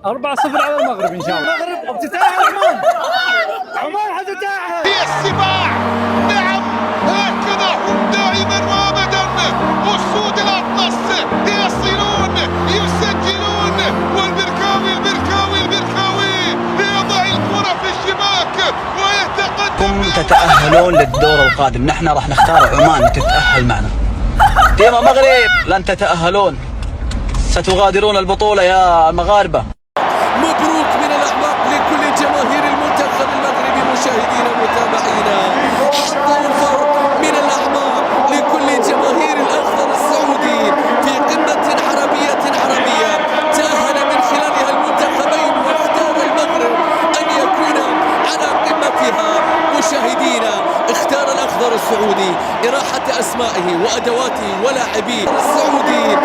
4-0 على المغرب ان شاء الله. المغرب افتتاح عمان. عمان حتتأهل. هي السباع. نعم هكذا دائما وابدا اسود الاطلس يصلون يسجلون، والبركاوي يضع الكرة في الشباك ويتقدم. تتأهلون للدور القادم، نحن راح نختار عمان تتأهل معنا. تيم المغرب لن تتأهلون، ستغادرون البطولة يا مغاربة. مبروك من الأعماق لكل جماهير المنتخب المغربي مشاهدينا ومتابعينا. حطوا الفرق من الأعماق لكل جماهير الأخضر السعودي في قمة عربية تأهل من خلالها المنتخبين، واختار المغرب أن يكون على قمتها. مشاهدينا، اختار الأخضر السعودي إراحة أسمائه وأدواته ولاعبيه السعودي